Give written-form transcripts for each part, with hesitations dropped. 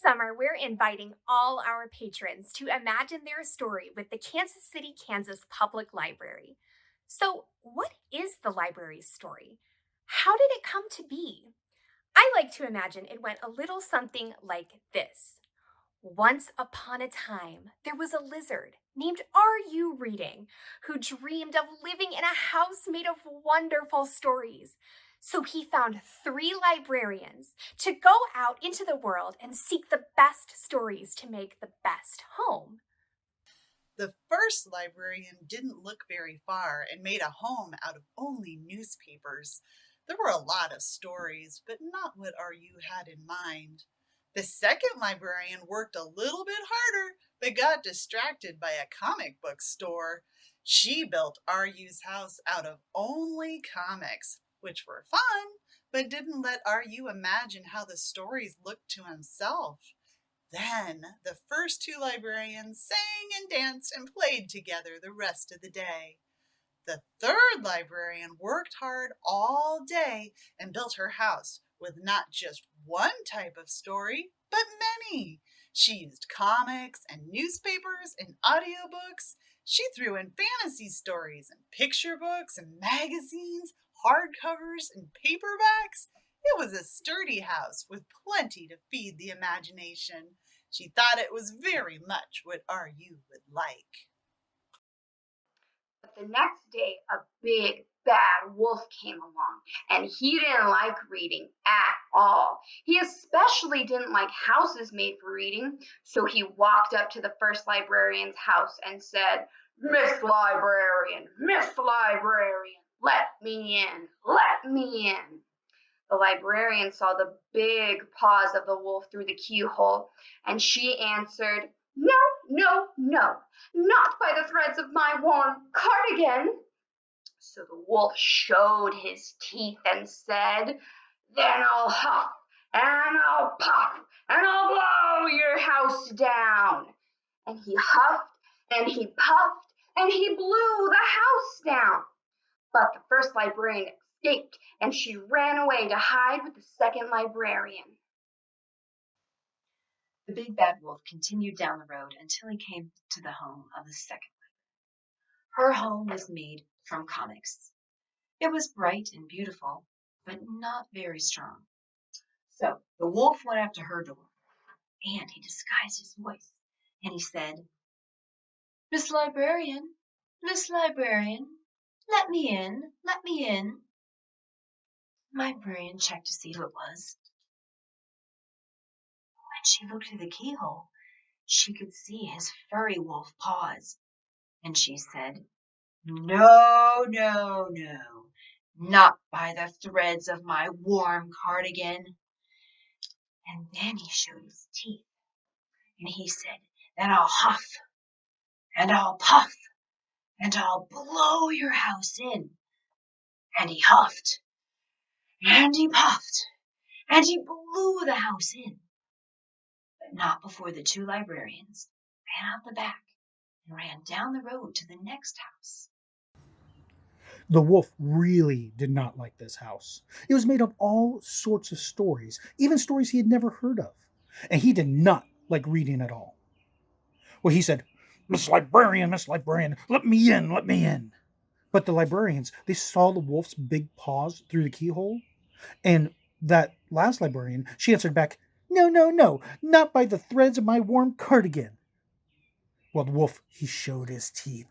summer, we're inviting all our patrons to imagine their story with the Kansas City, Kansas Public Library. So, what is the library's story? How did it come to be? I like to imagine it went a little something like this. Once upon a time, there was a lizard named R.U. Reading who dreamed of living in a house made of wonderful stories. So he found 3 librarians to go out into the world and seek the best stories to make the best home. The first librarian didn't look very far and made a home out of only newspapers. There were a lot of stories, but not what RU had in mind. The second librarian worked a little bit harder, but got distracted by a comic book store. She built RU's house out of only comics, which were fun, but didn't let RU imagine how the stories looked to himself. Then the first 2 librarians sang and danced and played together the rest of the day. The third librarian worked hard all day and built her house with not just one type of story, but many. She used comics and newspapers and audiobooks. She threw in fantasy stories and picture books and magazines, hardcovers and paperbacks. It was a sturdy house with plenty to feed the imagination. She thought it was very much what RU would like. But the next day, a big, bad wolf came along, and he didn't like reading at all. He especially didn't like houses made for reading, so he walked up to the first librarian's house and said, Miss Librarian, let me in, let me in. The librarian saw the big paws of the wolf through the keyhole, and she answered, No, no, no, not by the threads of my warm cardigan. So the wolf showed his teeth and said, Then I'll huff, and I'll puff, and I'll blow your house down. And he huffed, and he puffed, and he blew the house down. But the first librarian escaped, and she ran away to hide with the second librarian. The big bad wolf continued down the road until he came to the home of the second librarian. Her home was made from comics. It was bright and beautiful, but not very strong. So the wolf went up to her door, and he disguised his voice, and he said, Miss Librarian, let me in, let me in. The librarian checked to see who it was. When she looked through the keyhole, she could see his furry wolf paws, and she said, No, no, no, not by the threads of my warm cardigan. And then he showed his teeth, and he said, Then I'll huff, and I'll puff, and I'll blow your house in. And he huffed, and he puffed, and he blew the house in. But not before the 2 librarians ran out the back and ran down the road to the next house. The wolf really did not like this house. It was made of all sorts of stories, even stories he had never heard of. And he did not like reading at all. Well, he said, Miss Librarian, let me in, let me in. But the librarians, they saw the wolf's big paws through the keyhole. And that last librarian, she answered back, No, no, no, not by the threads of my warm cardigan. Well, the wolf, he showed his teeth.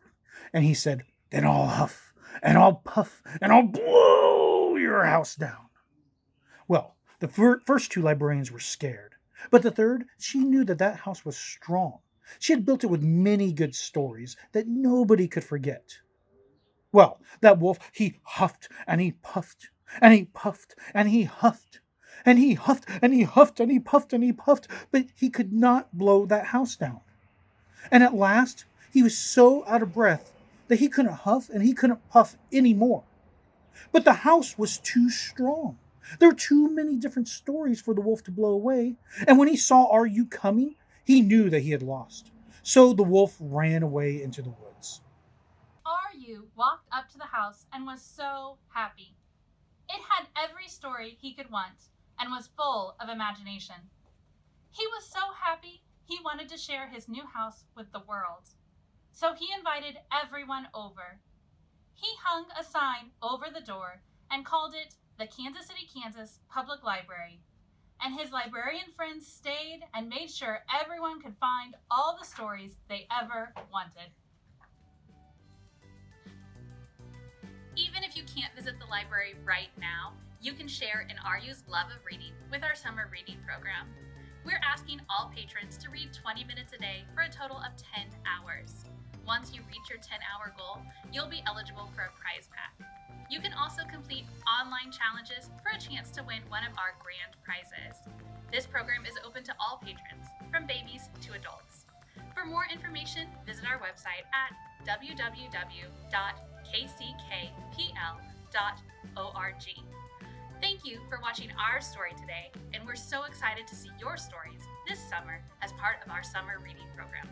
And he said, Then I'll huff, and I'll puff, and I'll blow your house down. Well, the first 2 librarians were scared. But the third, she knew that that house was strong. She had built it with many good stories that nobody could forget. Well, that wolf, he huffed, and he puffed, and he puffed, and he huffed, and he huffed, and he huffed, and he puffed, and he puffed, but he could not blow that house down. And at last, he was so out of breath that he couldn't huff and he couldn't puff anymore. But the house was too strong. There were too many different stories for the wolf to blow away, and when he saw RU coming, he knew that he had lost. So the wolf ran away into the woods. RU walked up to the house and was so happy. It had every story he could want and was full of imagination. He was so happy he wanted to share his new house with the world. So he invited everyone over. He hung a sign over the door and called it the Kansas City, Kansas Public Library. And his librarian friends stayed and made sure everyone could find all the stories they ever wanted. Even if you can't visit the library right now, you can share in RU's love of reading with our summer reading program. We're asking all patrons to read 20 minutes a day for a total of 10 hours. Once you reach your 10-hour goal, you'll be eligible for a prize pack. You can also complete online challenges for a chance to win one of our grand prizes. This program is open to all patrons, from babies to adults. For more information, visit our website at www.kckpl.org. Thank you for watching our story today, and we're so excited to see your stories this summer as part of our summer reading program.